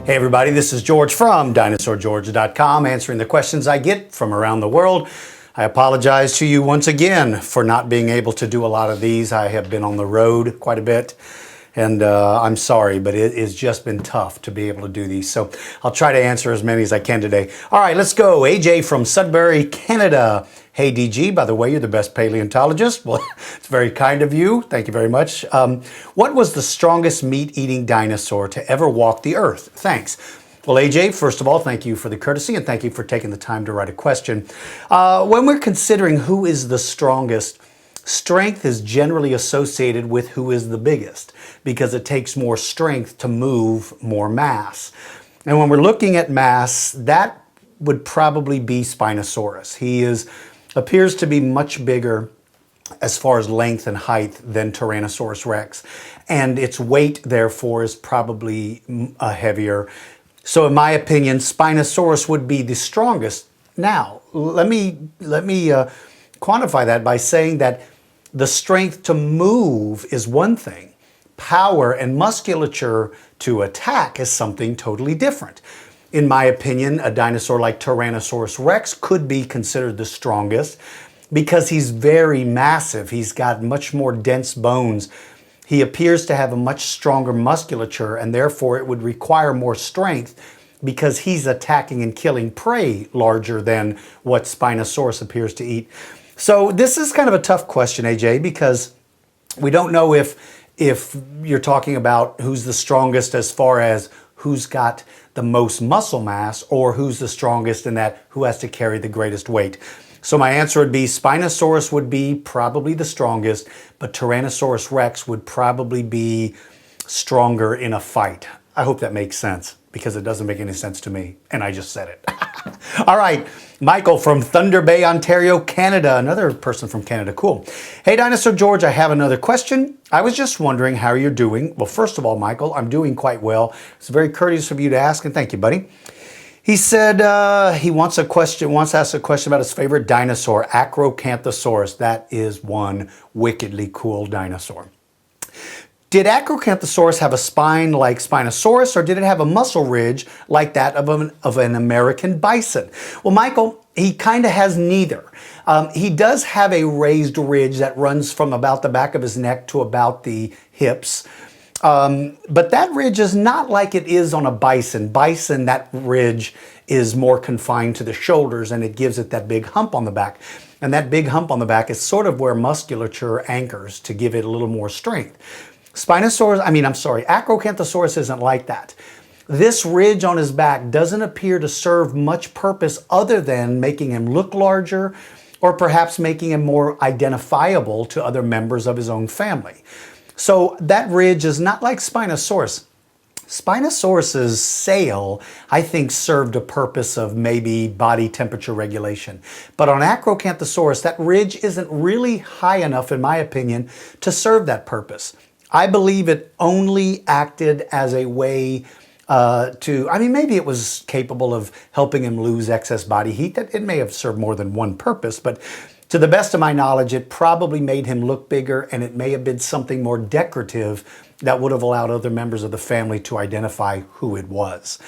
Hey everybody, this is George from DinosaurGeorge.com answering the questions I get from around the world. I apologize to you once again for not being able to do a lot of these. I have been on the road quite a bit and I'm sorry, but it has just been tough to be able to do these. So I'll try to answer as many as I can today. All right, let's go. AJ from Sudbury, Canada. Hey DG, by the way, you're the best paleontologist. Well, it's very kind of you. Thank you very much. What was the strongest meat-eating dinosaur to ever walk the earth? Thanks. Well, AJ, first of all, thank you for the courtesy and thank you for taking the time to write a question. When we're considering who is the strongest, strength is generally associated with who is the biggest because it takes more strength to move more mass. And when we're looking at mass, that would probably be Spinosaurus. He appears to be much bigger as far as length and height than Tyrannosaurus Rex. And its weight, therefore, is probably heavier. So in my opinion, Spinosaurus would be the strongest. Now, let me quantify that by saying that the strength to move is one thing. Power and musculature to attack is something totally different. In my opinion, a dinosaur like Tyrannosaurus Rex could be considered the strongest because he's very massive. He's got much more dense bones. He appears to have a much stronger musculature and therefore it would require more strength because he's attacking and killing prey larger than what Spinosaurus appears to eat. So this is kind of a tough question, AJ, because we don't know if you're talking about who's the strongest as far as who's got the most muscle mass or who's the strongest in that who has to carry the greatest weight. So my answer would be Spinosaurus would be probably the strongest, but Tyrannosaurus Rex would probably be stronger in a fight. I hope that makes sense because it doesn't make any sense to me, and I just said it. All right, Michael from Thunder Bay, Ontario, Canada. Another person from Canada, cool. Hey, Dinosaur George, I have another question. I was just wondering how you're doing. Well, first of all, Michael, I'm doing quite well. It's very courteous of you to ask, and thank you, buddy. He said he wants to ask a question about his favorite dinosaur, Acrocanthosaurus. That is one wickedly cool dinosaur. Did Acrocanthosaurus have a spine like Spinosaurus, or did it have a muscle ridge like that of an American bison? Well, Michael, he kind of has neither. He does have a raised ridge that runs from about the back of his neck to about the hips. But that ridge is not like it is on a bison. Bison, that ridge is more confined to the shoulders and it gives it that big hump on the back. And that big hump on the back is sort of where musculature anchors to give it a little more strength. Acrocanthosaurus isn't like that. This ridge on his back doesn't appear to serve much purpose other than making him look larger or perhaps making him more identifiable to other members of his own family. So that ridge is not like Spinosaurus. Spinosaurus's sail, I think, served a purpose of maybe body temperature regulation. But on Acrocanthosaurus, that ridge isn't really high enough, in my opinion, to serve that purpose. I believe it only acted as a way maybe it was capable of helping him lose excess body heat. That it may have served more than one purpose, but to the best of my knowledge, it probably made him look bigger and it may have been something more decorative that would have allowed other members of the family to identify who it was.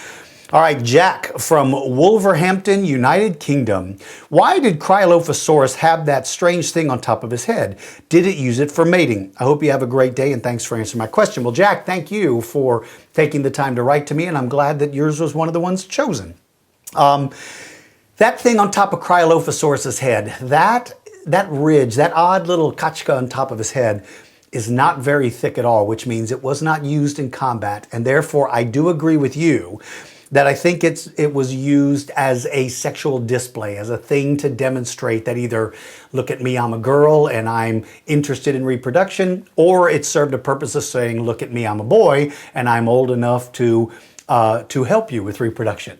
All right, Jack from Wolverhampton, United Kingdom. Why did Cryolophosaurus have that strange thing on top of his head? Did it use it for mating? I hope you have a great day and thanks for answering my question. Well, Jack, thank you for taking the time to write to me and I'm glad that yours was one of the ones chosen. That thing on top of Cryolophosaurus's head, that ridge, that odd little kachka on top of his head is not very thick at all, which means it was not used in combat. And therefore, I do agree with you that I think it was used as a sexual display, as a thing to demonstrate that either, look at me, I'm a girl and I'm interested in reproduction, or it served a purpose of saying, look at me, I'm a boy and I'm old enough to help you with reproduction.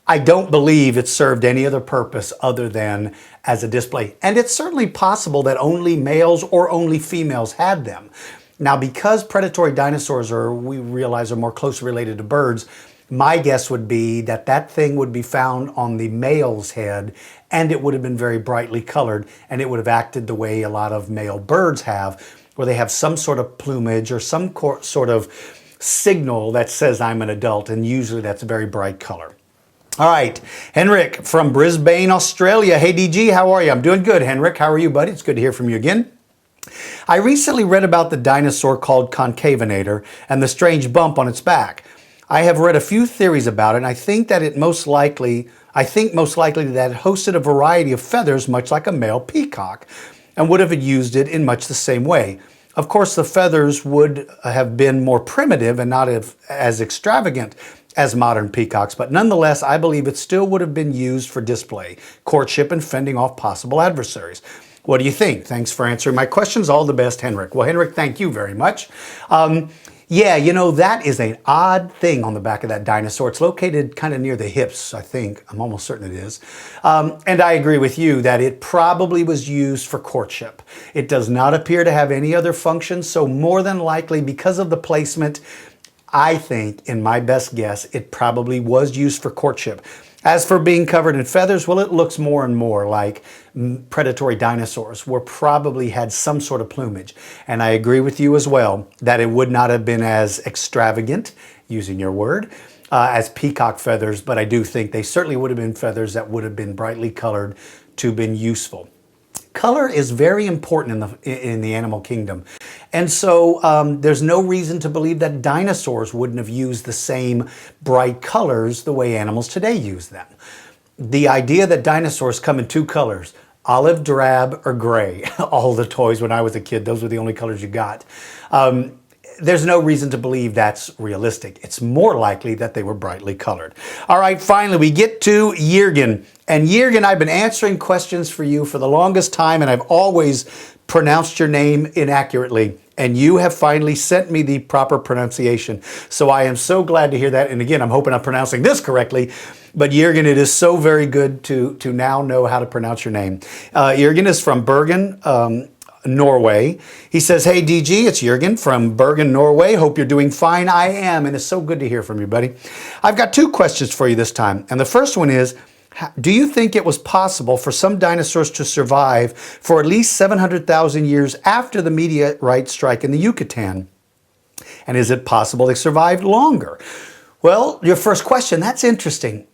I don't believe it served any other purpose other than as a display. And it's certainly possible that only males or only females had them. Now, because predatory dinosaurs we realize are more closely related to birds, my guess would be that that thing would be found on the male's head and it would have been very brightly colored and it would have acted the way a lot of male birds have, where they have some sort of plumage or some sort of signal that says I'm an adult, and usually that's a very bright color. All right, Henrik from Brisbane, Australia. Hey, DG, how are you? I'm doing good, Henrik. How are you, buddy? It's good to hear from you again. I recently read about the dinosaur called Concavenator and the strange bump on its back. I have read a few theories about it, and I think most likely that it hosted a variety of feathers, much like a male peacock, and would have used it in much the same way. Of course, the feathers would have been more primitive and not as extravagant as modern peacocks, but nonetheless, I believe it still would have been used for display, courtship, and fending off possible adversaries. What do you think? Thanks for answering my questions. All the best, Henrik. Well, Henrik, thank you very much. Yeah, you know, that is an odd thing on the back of that dinosaur. It's located kind of near the hips, I think. I'm almost certain it is. And I agree with you that it probably was used for courtship. It does not appear to have any other function, so more than likely, because of the placement, I think, in my best guess, it probably was used for courtship. As for being covered in feathers, well, it looks more and more like predatory dinosaurs probably had some sort of plumage. And I agree with you as well that it would not have been as extravagant, using your word, as peacock feathers, but I do think they certainly would have been feathers that would have been brightly colored to have been useful. Color is very important in the animal kingdom. And so there's no reason to believe that dinosaurs wouldn't have used the same bright colors the way animals today use them. The idea that dinosaurs come in two colors, olive, drab, or gray, all the toys when I was a kid, those were the only colors you got. There's no reason to believe that's realistic. It's more likely that they were brightly colored. All right, finally, we get to Jørgen. And Jørgen, I've been answering questions for you for the longest time, and I've always pronounced your name inaccurately. And you have finally sent me the proper pronunciation. So I am so glad to hear that. And again, I'm hoping I'm pronouncing this correctly. But Jørgen, it is so very good to now know how to pronounce your name. Jørgen is from Bergen, Norway. He says, hey DG, it's Jørgen from Bergen, Norway. Hope you're doing fine. I am, and it's so good to hear from you, buddy. I've got two questions for you this time. And the first one is, do you think it was possible for some dinosaurs to survive for at least 700,000 years after the meteorite strike in the Yucatan? And is it possible they survived longer? Well, your first question, that's interesting.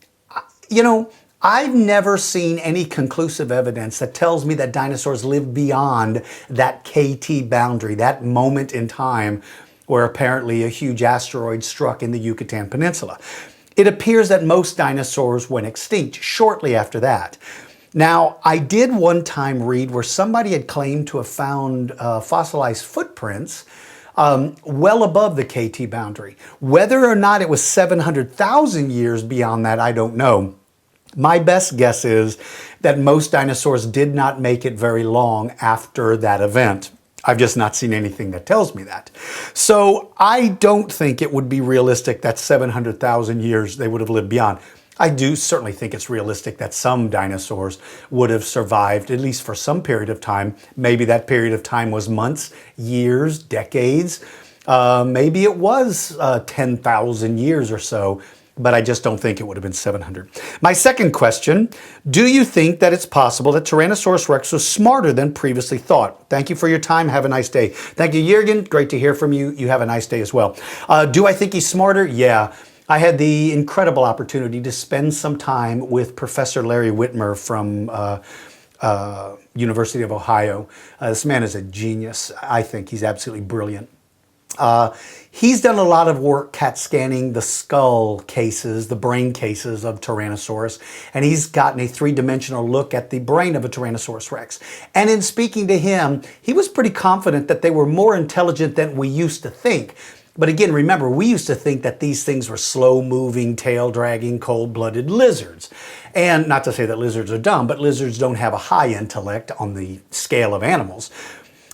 You know, I've never seen any conclusive evidence that tells me that dinosaurs lived beyond that KT boundary, that moment in time where apparently a huge asteroid struck in the Yucatan Peninsula. It appears that most dinosaurs went extinct shortly after that. Now, I did one time read where somebody had claimed to have found fossilized footprints well above the KT boundary. Whether or not it was 700,000 years beyond that, I don't know. My best guess is that most dinosaurs did not make it very long after that event. I've just not seen anything that tells me that. So I don't think it would be realistic that 700,000 years they would have lived beyond. I do certainly think it's realistic that some dinosaurs would have survived, at least for some period of time. Maybe that period of time was months, years, decades. Maybe it was 10,000 years or so. But I just don't think it would have been 700. My second question, do you think that it's possible that Tyrannosaurus Rex was smarter than previously thought? Thank you for your time. Have a nice day. Thank you, Jørgen. Great to hear from you. You have a nice day as well. Do I think he's smarter? Yeah. I had the incredible opportunity to spend some time with Professor Larry Whitmer from University of Ohio. This man is a genius. I think he's absolutely brilliant. He's done a lot of work CAT scanning the skull cases, the brain cases of Tyrannosaurus, and he's gotten a three-dimensional look at the brain of a Tyrannosaurus Rex. And in speaking to him, he was pretty confident that they were more intelligent than we used to think. But again, remember, we used to think that these things were slow-moving, tail-dragging, cold-blooded lizards. And not to say that lizards are dumb, but lizards don't have a high intellect on the scale of animals.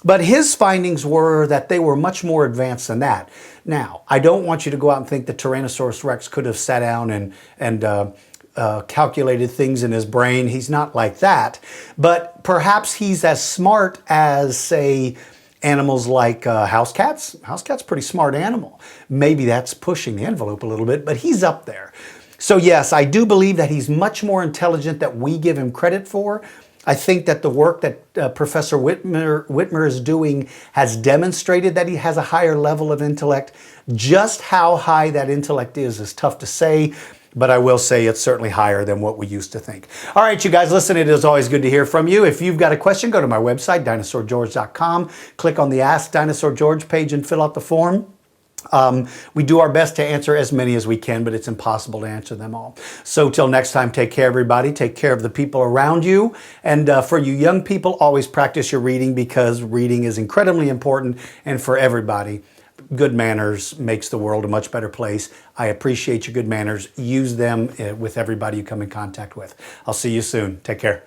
But his findings were that they were much more advanced than that. Now, I don't want you to go out and think that Tyrannosaurus Rex could have sat down and calculated things in his brain. He's not like that. But perhaps he's as smart as, say, animals like house cats. House cat's a pretty smart animal. Maybe that's pushing the envelope a little bit, but he's up there. So yes, I do believe that he's much more intelligent than we give him credit for. I think that the work that Professor Whitmer is doing has demonstrated that he has a higher level of intellect. Just how high that intellect is tough to say, but I will say it's certainly higher than what we used to think. All right, you guys, listen, it is always good to hear from you. If you've got a question, go to my website, dinosaurgeorge.com, click on the Ask Dinosaur George page and fill out the form. We do our best to answer as many as we can, but it's impossible to answer them all. So till next time, take care, everybody. Take care of the people around you. And for you young people, always practice your reading, because reading is incredibly important. And for everybody, good manners makes the world a much better place. I appreciate your good manners. Use them with everybody you come in contact with. I'll see you soon. Take care.